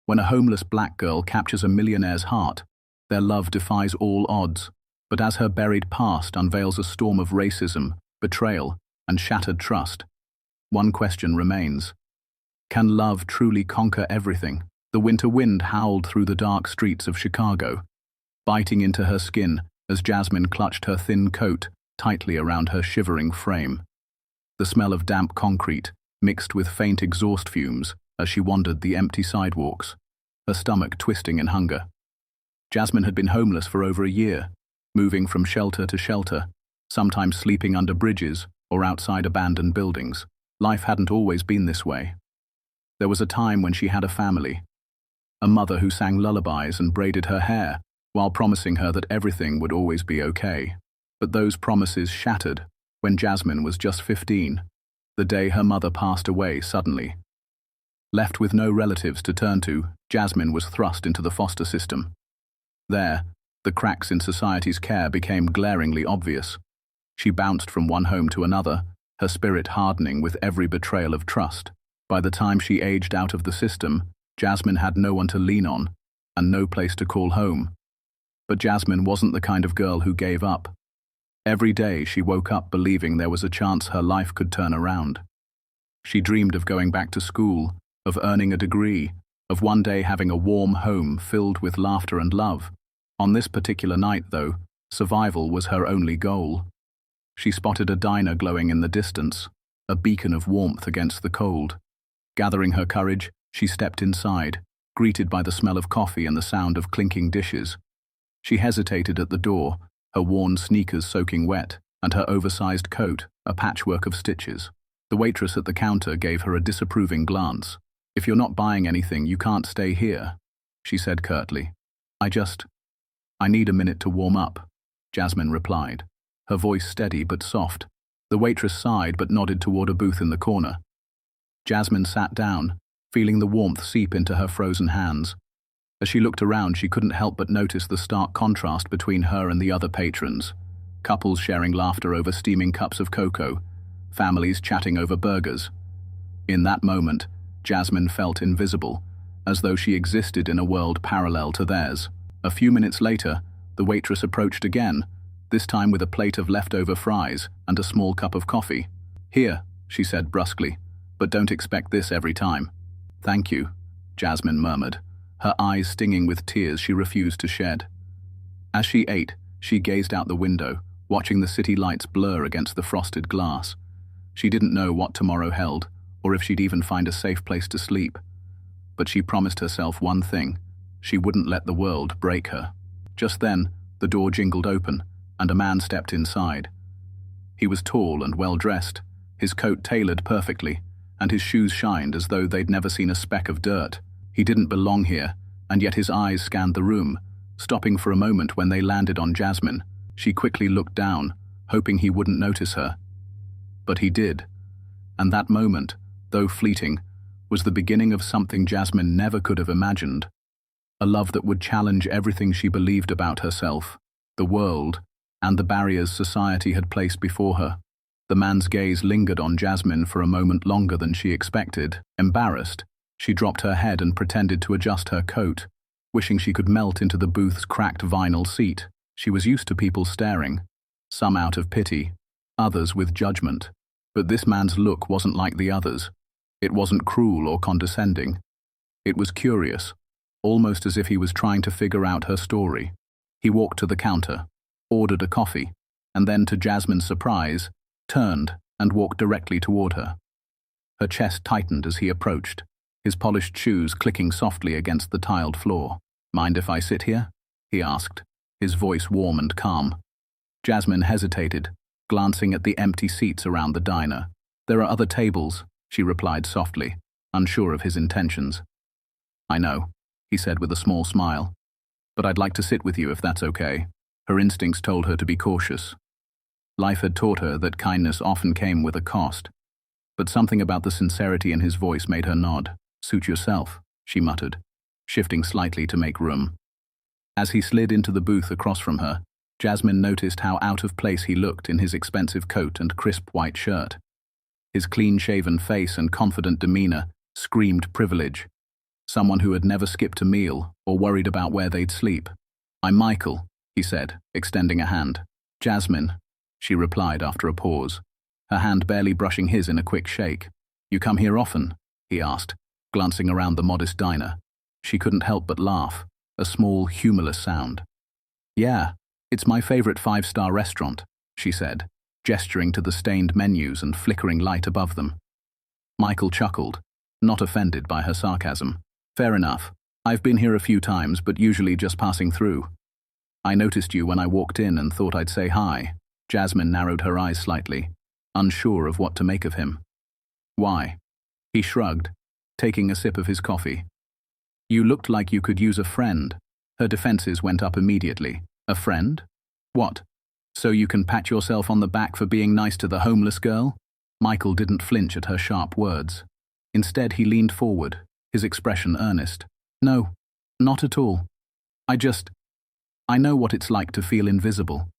When a homeless black girl captures a millionaire's heart, their love defies all odds. But as her buried past unveils a storm of racism, betrayal, and shattered trust, one question remains. Can love truly conquer everything? The winter wind howled through the dark streets of Chicago, biting into her skin as Jasmine clutched her thin coat tightly around her shivering frame. The smell of damp concrete mixed with faint exhaust fumes as she wandered the empty sidewalks, her stomach twisting in hunger. Jasmine had been homeless for over a year, moving from shelter to shelter, sometimes sleeping under bridges or outside abandoned buildings. Life hadn't always been this way. There was a time when she had a family, a mother who sang lullabies and braided her hair while promising her that everything would always be okay. But those promises shattered when Jasmine was just 15, the day her mother passed away suddenly. Left with no relatives to turn to, Jasmine was thrust into the foster system. There, the cracks in society's care became glaringly obvious. She bounced from one home to another, her spirit hardening with every betrayal of trust. By the time she aged out of the system, Jasmine had no one to lean on and no place to call home. But Jasmine wasn't the kind of girl who gave up. Every day she woke up believing there was a chance her life could turn around. She dreamed of going back to school, of earning a degree, of one day having a warm home filled with laughter and love. On this particular night, though, survival was her only goal. She spotted a diner glowing in the distance, a beacon of warmth against the cold. Gathering her courage, she stepped inside, greeted by the smell of coffee and the sound of clinking dishes. She hesitated at the door, her worn sneakers soaking wet, and her oversized coat a patchwork of stitches. The waitress at the counter gave her a disapproving glance. "If you're not buying anything, you can't stay here," she said curtly. I need a minute to warm up," Jasmine replied, her voice steady but soft. The waitress sighed but nodded toward a booth in the corner. Jasmine sat down, feeling the warmth seep into her frozen hands. As she looked around, she couldn't help but notice the stark contrast between her and the other patrons. Couples sharing laughter over steaming cups of cocoa, families chatting over burgers. In that moment, Jasmine felt invisible, as though she existed in a world parallel to theirs. A few minutes later, the waitress approached again, this time with a plate of leftover fries and a small cup of coffee. "Here," she said brusquely, "but don't expect this every time." "Thank you," Jasmine murmured, her eyes stinging with tears she refused to shed. As she ate, she gazed out the window, watching the city lights blur against the frosted glass. She didn't know what tomorrow held, or if she'd even find a safe place to sleep. But she promised herself one thing: she wouldn't let the world break her. Just then, the door jingled open, and a man stepped inside. He was tall and well-dressed, his coat tailored perfectly, and his shoes shined as though they'd never seen a speck of dirt. He didn't belong here, and yet his eyes scanned the room, stopping for a moment when they landed on Jasmine. She quickly looked down, hoping he wouldn't notice her. But he did, and that moment, though fleeting, was the beginning of something Jasmine never could have imagined. A love that would challenge everything she believed about herself, the world, and the barriers society had placed before her. The man's gaze lingered on Jasmine for a moment longer than she expected. Embarrassed, she dropped her head and pretended to adjust her coat, wishing she could melt into the booth's cracked vinyl seat. She was used to people staring, some out of pity, others with judgment. But this man's look wasn't like the others. It wasn't cruel or condescending. It was curious, almost as if he was trying to figure out her story. He walked to the counter, ordered a coffee, and then, to Jasmine's surprise, turned and walked directly toward her. Her chest tightened as he approached, his polished shoes clicking softly against the tiled floor. "Mind if I sit here?" he asked, his voice warm and calm. Jasmine hesitated, glancing at the empty seats around the diner. "There are other tables," she replied softly, unsure of his intentions. "I know," he said with a small smile, "but I'd like to sit with you if that's okay." Her instincts told her to be cautious. Life had taught her that kindness often came with a cost, but something about the sincerity in his voice made her nod. "Suit yourself," she muttered, shifting slightly to make room. As he slid into the booth across from her, Jasmine noticed how out of place he looked in his expensive coat and crisp white shirt. His clean-shaven face and confident demeanor screamed privilege. someone who had never skipped a meal or worried about where they'd sleep. "I'm Michael," he said, extending a hand. "Jasmine," she replied after a pause, her hand barely brushing his in a quick shake. "You come here often?" he asked, glancing around the modest diner. She couldn't help but laugh, a small, humorless sound. "Yeah, it's my favorite 5-star restaurant," she said, gesturing to the stained menus and flickering light above them. Michael chuckled, not offended by her sarcasm. "Fair enough. I've been here a few times, but usually just passing through. I noticed you when I walked in and thought I'd say hi." Jasmine narrowed her eyes slightly, unsure of what to make of him. "Why?" He shrugged, taking a sip of his coffee. "You looked like you could use a friend." Her defenses went up immediately. "A friend? What? So you can pat yourself on the back for being nice to the homeless girl?" Michael didn't flinch at her sharp words. Instead, he leaned forward, his expression earnest. "No, not at all. I know what it's like to feel invisible.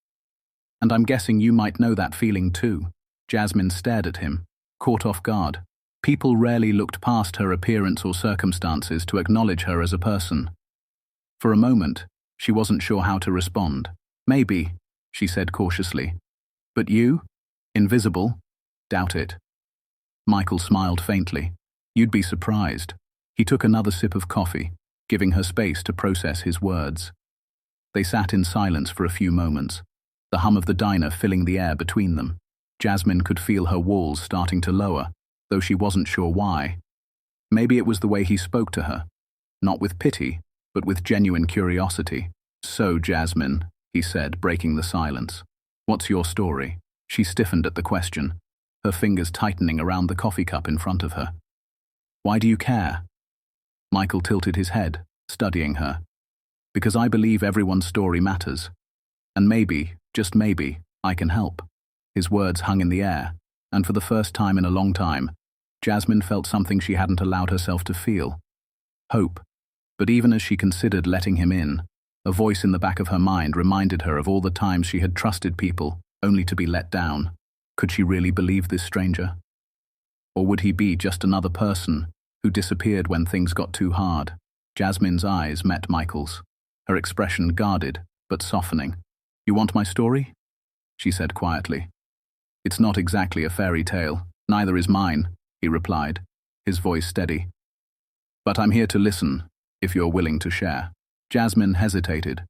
And I'm guessing you might know that feeling too." Jasmine stared at him, caught off guard. People rarely looked past her appearance or circumstances to acknowledge her as a person. For a moment, she wasn't sure how to respond. "Maybe," she said cautiously. "But you? Invisible? Doubt it." Michael smiled faintly. "You'd be surprised." He took another sip of coffee, giving her space to process his words. They sat in silence for a few moments, the hum of the diner filling the air between them. Jasmine could feel her walls starting to lower, though she wasn't sure why. Maybe it was the way he spoke to her, not with pity, but with genuine curiosity. "So, Jasmine," he said, breaking the silence. "What's your story?" She stiffened at the question, her fingers tightening around the coffee cup in front of her. "Why do you care?" Michael tilted his head, studying her. "Because I believe everyone's story matters. And maybe, just maybe, I can help." His words hung in the air, and for the first time in a long time, Jasmine felt something she hadn't allowed herself to feel. Hope. But even as she considered letting him in, a voice in the back of her mind reminded her of all the times she had trusted people, only to be let down. Could she really believe this stranger? Or would he be just another person who disappeared when things got too hard? Jasmine's eyes met Michael's, her expression guarded, but softening. "You want my story?" she said quietly. "It's not exactly a fairy tale. Neither is mine," he replied, his voice steady. "But I'm here to listen, if you're willing to share." Jasmine hesitated,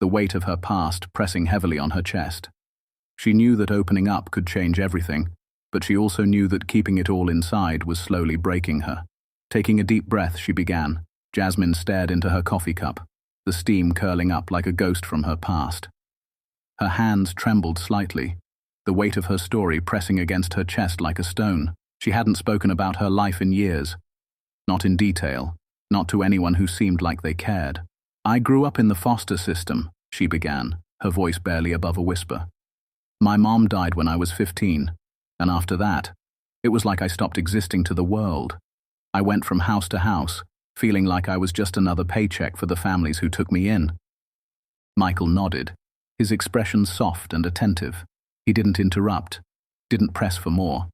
the weight of her past pressing heavily on her chest. She knew that opening up could change everything, but she also knew that keeping it all inside was slowly breaking her. Taking a deep breath, she began. Jasmine stared into her coffee cup, the steam curling up like a ghost from her past. Her hands trembled slightly, the weight of her story pressing against her chest like a stone. She hadn't spoken about her life in years. Not in detail, not to anyone who seemed like they cared. "I grew up in the foster system," she began, her voice barely above a whisper. "My mom died when I was 15, and after that, it was like I stopped existing to the world. I went from house to house, feeling like I was just another paycheck for the families who took me in." Michael nodded, his expression soft and attentive. He didn't interrupt, didn't press for more.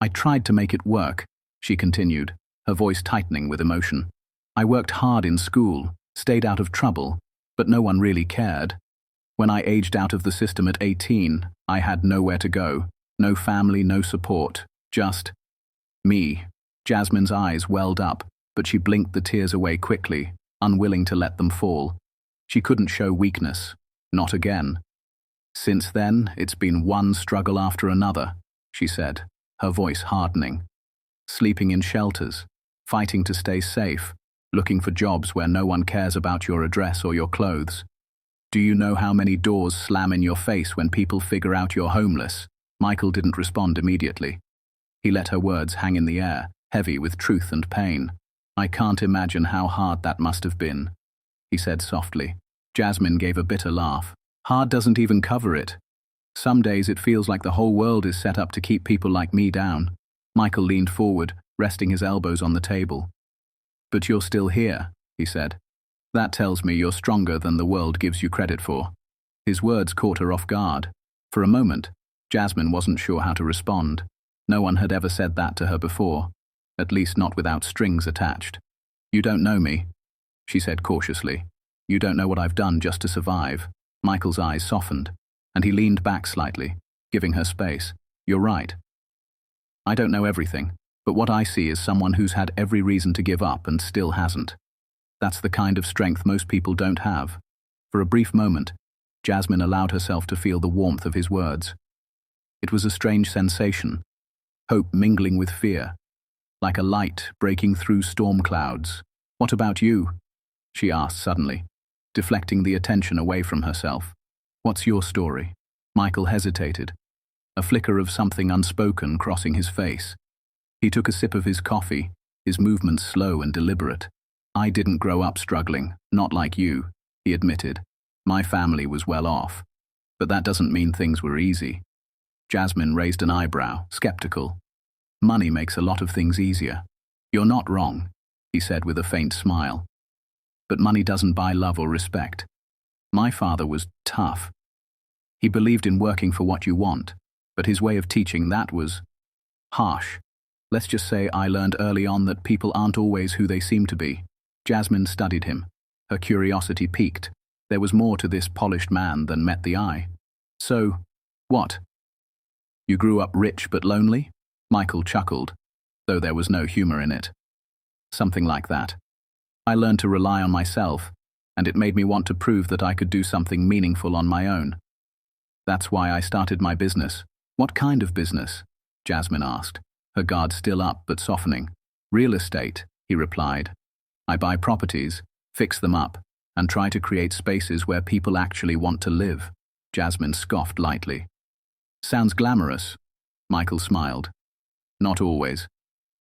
"I tried to make it work," she continued, her voice tightening with emotion. "I worked hard in school, stayed out of trouble, but no one really cared. When I aged out of the system at 18, I had nowhere to go, no family, no support, just me." Jasmine's eyes welled up, but she blinked the tears away quickly, unwilling to let them fall. She couldn't show weakness, not again. "Since then, it's been one struggle after another," she said, her voice hardening. "Sleeping in shelters, fighting to stay safe, looking for jobs where no one cares about your address or your clothes. Do you know how many doors slam in your face when people figure out you're homeless?" Michael didn't respond immediately. He let her words hang in the air, heavy with truth and pain. "I can't imagine how hard that must have been," he said softly. Jasmine gave a bitter laugh. "Hard doesn't even cover it. Some days it feels like the whole world is set up to keep people like me down." Michael leaned forward, resting his elbows on the table. "But you're still here," he said. "That tells me you're stronger than the world gives you credit for." His words caught her off guard. For a moment, Jasmine wasn't sure how to respond. No one had ever said that to her before, at least not without strings attached. You don't know me, she said cautiously. You don't know what I've done just to survive. Michael's eyes softened, and he leaned back slightly, giving her space. You're right. I don't know everything, but what I see is someone who's had every reason to give up and still hasn't. That's the kind of strength most people don't have. For a brief moment, Jasmine allowed herself to feel the warmth of his words. It was a strange sensation, hope mingling with fear, like a light breaking through storm clouds. What about you? She asked suddenly, deflecting the attention away from herself. What's your story? Michael hesitated, a flicker of something unspoken crossing his face. He took a sip of his coffee, his movements slow and deliberate. I didn't grow up struggling, not like you, he admitted. My family was well off, but that doesn't mean things were easy. Jasmine raised an eyebrow, skeptical. Money makes a lot of things easier. You're not wrong, he said with a faint smile. But money doesn't buy love or respect. My father was tough. He believed in working for what you want, but his way of teaching that was harsh. Let's just say I learned early on that people aren't always who they seem to be. Jasmine studied him. Her curiosity piqued. There was more to this polished man than met the eye. So, what? You grew up rich but lonely? Michael chuckled, though there was no humor in it. Something like that. I learned to rely on myself, and it made me want to prove that I could do something meaningful on my own. That's why I started my business. What kind of business? Jasmine asked, her guard still up but softening. Real estate, he replied. I buy properties, fix them up, and try to create spaces where people actually want to live. Jasmine scoffed lightly. Sounds glamorous. Michael smiled. Not always,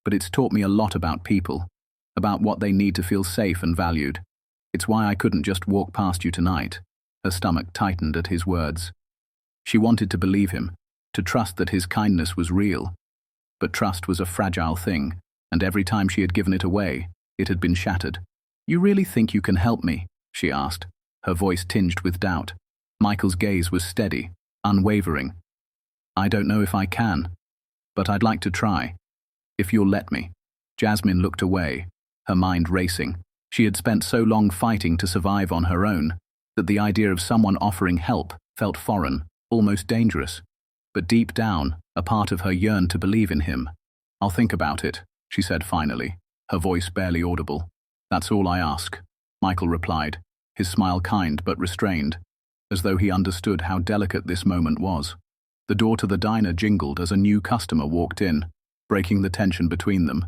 but it's taught me a lot about people, about what they need to feel safe and valued. It's why I couldn't just walk past you tonight. Her stomach tightened at his words. She wanted to believe him, to trust that his kindness was real. But trust was a fragile thing, and every time she had given it away, it had been shattered. You really think you can help me? She asked, her voice tinged with doubt. Michael's gaze was steady, unwavering. I don't know if I can, but I'd like to try. If you'll let me. Jasmine looked away, her mind racing. She had spent so long fighting to survive on her own, that the idea of someone offering help felt foreign, almost dangerous. But deep down, a part of her yearned to believe in him. I'll think about it, she said finally, her voice barely audible. That's all I ask, Michael replied, his smile kind but restrained, as though he understood how delicate this moment was. The door to the diner jingled as a new customer walked in, breaking the tension between them.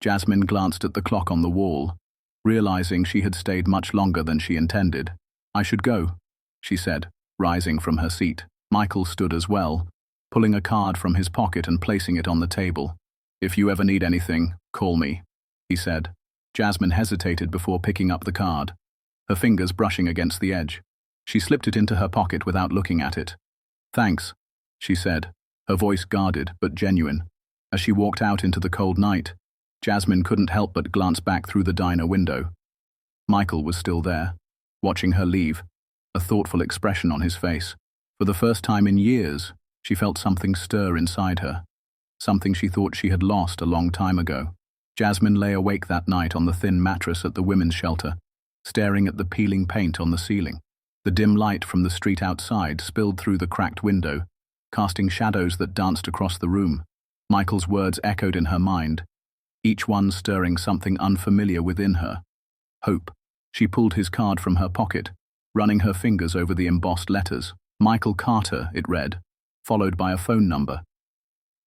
Jasmine glanced at the clock on the wall, realizing she had stayed much longer than she intended. I should go, she said, rising from her seat. Michael stood as well, pulling a card from his pocket and placing it on the table. If you ever need anything, call me, he said. Jasmine hesitated before picking up the card, her fingers brushing against the edge. She slipped it into her pocket without looking at it. Thanks, she said, her voice guarded but genuine. As she walked out into the cold night, Jasmine couldn't help but glance back through the diner window. Michael was still there, watching her leave, a thoughtful expression on his face. For the first time in years, she felt something stir inside her, something she thought she had lost a long time ago. Jasmine lay awake that night on the thin mattress at the women's shelter, staring at the peeling paint on the ceiling. The dim light from the street outside spilled through the cracked window, casting shadows that danced across the room. Michael's words echoed in her mind, each one stirring something unfamiliar within her. Hope. She pulled his card from her pocket, running her fingers over the embossed letters. Michael Carter, it read, followed by a phone number.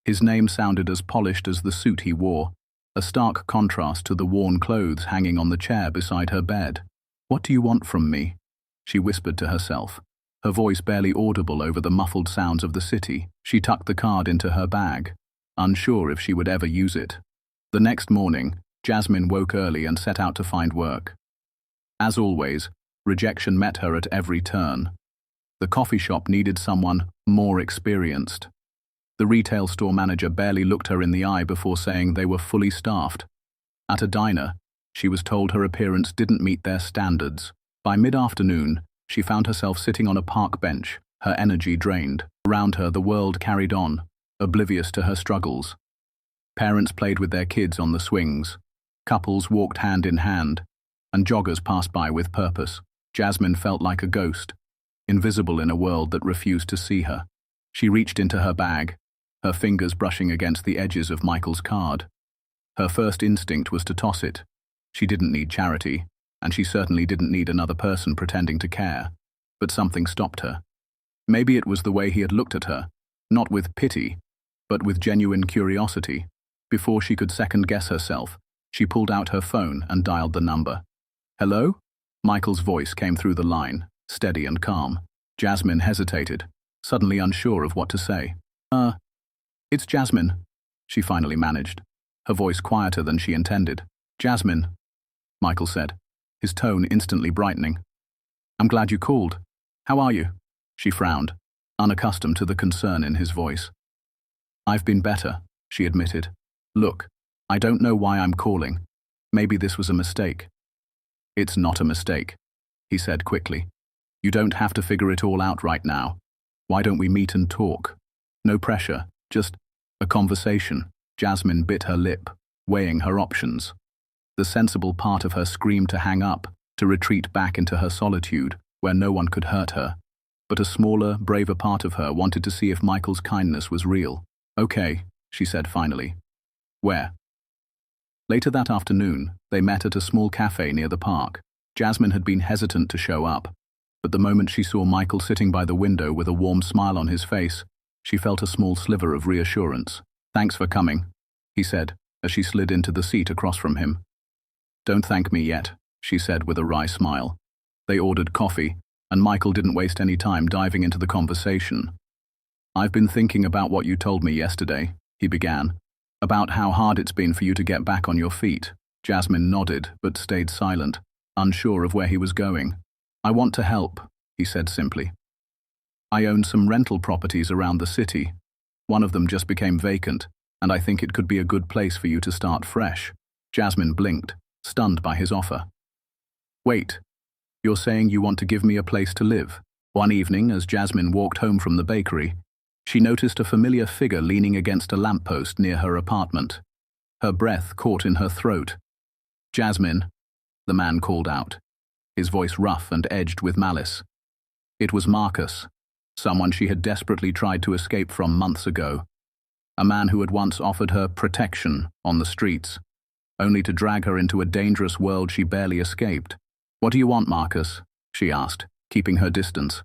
His name sounded as polished as the suit he wore, a stark contrast to the worn clothes hanging on the chair beside her bed. What do you want from me? She whispered to herself, her voice barely audible over the muffled sounds of the city. She tucked the card into her bag, unsure if she would ever use it. The next morning, Jasmine woke early and set out to find work. As always, rejection met her at every turn. The coffee shop needed someone more experienced. The retail store manager barely looked her in the eye before saying they were fully staffed. At a diner, she was told her appearance didn't meet their standards. By mid-afternoon, she found herself sitting on a park bench, her energy drained. Around her, the world carried on, oblivious to her struggles. Parents played with their kids on the swings. Couples walked hand in hand, and joggers passed by with purpose. Jasmine felt like a ghost, invisible in a world that refused to see her. She reached into her bag, her fingers brushing against the edges of Michael's card. Her first instinct was to toss it. She didn't need charity, and she certainly didn't need another person pretending to care. But something stopped her. Maybe it was the way he had looked at her, not with pity, but with genuine curiosity. Before she could second-guess herself, she pulled out her phone and dialed the number. "Hello?" Michael's voice came through the line, steady and calm. Jasmine hesitated, suddenly unsure of what to say. It's Jasmine," she finally managed, her voice quieter than she intended. "Jasmine," Michael said, his tone instantly brightening. "I'm glad you called. How are you?" She frowned, unaccustomed to the concern in his voice. "I've been better," she admitted. "Look, I don't know why I'm calling. Maybe this was a mistake." "It's not a mistake," he said quickly. "You don't have to figure it all out right now. Why don't we meet and talk? No pressure, just a conversation." Jasmine bit her lip, weighing her options. The sensible part of her screamed to hang up, to retreat back into her solitude, where no one could hurt her. But a smaller, braver part of her wanted to see if Michael's kindness was real. "Okay," she said finally. "Where?" Later that afternoon, they met at a small cafe near the park. Jasmine had been hesitant to show up, but the moment she saw Michael sitting by the window with a warm smile on his face, she felt a small sliver of reassurance. "Thanks for coming," he said, as she slid into the seat across from him. "Don't thank me yet," she said with a wry smile. They ordered coffee, and Michael didn't waste any time diving into the conversation. "I've been thinking about what you told me yesterday," he began, "about how hard it's been for you to get back on your feet." Jasmine nodded, but stayed silent, unsure of where he was going. "I want to help," he said simply. "I own some rental properties around the city. One of them just became vacant, and I think it could be a good place for you to start fresh." Jasmine blinked, stunned by his offer. "Wait, you're saying you want to give me a place to live?" One evening, as Jasmine walked home from the bakery, she noticed a familiar figure leaning against a lamppost near her apartment. Her breath caught in her throat. "Jasmine," the man called out, his voice rough and edged with malice. It was Marcus, someone she had desperately tried to escape from months ago. A man who had once offered her protection on the streets, only to drag her into a dangerous world she barely escaped. "What do you want, Marcus?" she asked, keeping her distance.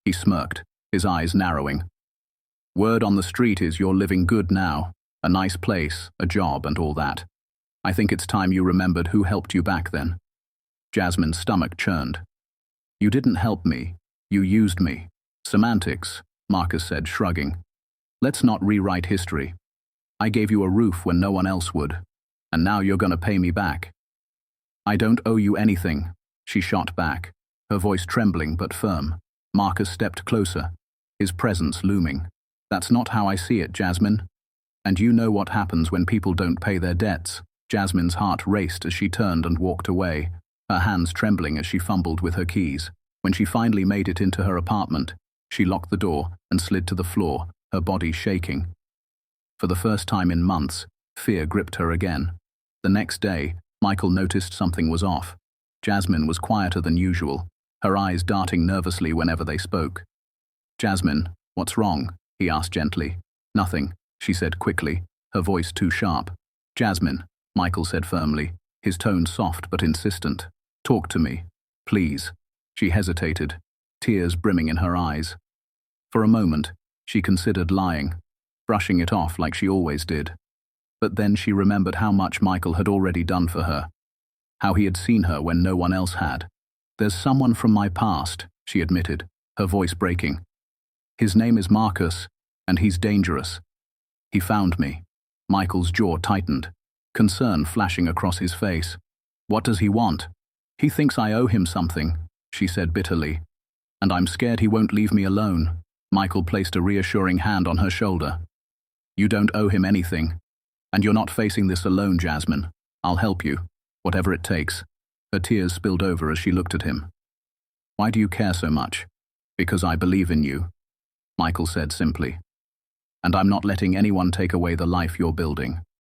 He smirked, his eyes narrowing. "Word on the street is you're living good now, a nice place, a job and all that. I think it's time you remembered who helped you back then." Jasmine's stomach churned. "You didn't help me, you used me." "Semantics," Marcus said, shrugging. "Let's not rewrite history. I gave you a roof when no one else would, and now you're going to pay me back." "I don't owe you anything," she shot back, her voice trembling but firm. Marcus stepped closer, his presence looming. "That's not how I see it, Jasmine. And you know what happens when people don't pay their debts." Jasmine's heart raced as she turned and walked away, her hands trembling as she fumbled with her keys. When she finally made it into her apartment, she locked the door and slid to the floor, her body shaking. For the first time in months, fear gripped her again. The next day, Michael noticed something was off. Jasmine was quieter than usual, her eyes darting nervously whenever they spoke. "Jasmine, what's wrong?" he asked gently. "Nothing," she said quickly, her voice too sharp. "Jasmine," Michael said firmly, his tone soft but insistent. "Talk to me, please." She hesitated, tears brimming in her eyes. For a moment, she considered lying, brushing it off like she always did. But then she remembered how much Michael had already done for her, how he had seen her when no one else had. "There's someone from my past," she admitted, her voice breaking. "His name is Marcus, and he's dangerous. He found me." Michael's jaw tightened, concern flashing across his face. "What does he want?" "He thinks I owe him something," she said bitterly. "And I'm scared he won't leave me alone." Michael placed a reassuring hand on her shoulder. "You don't owe him anything. And you're not facing this alone, Jasmine. I'll help you, whatever it takes." Her tears spilled over as she looked at him. "Why do you care so much?" "Because I believe in you," Michael said simply. "And I'm not letting anyone take away the life you're building."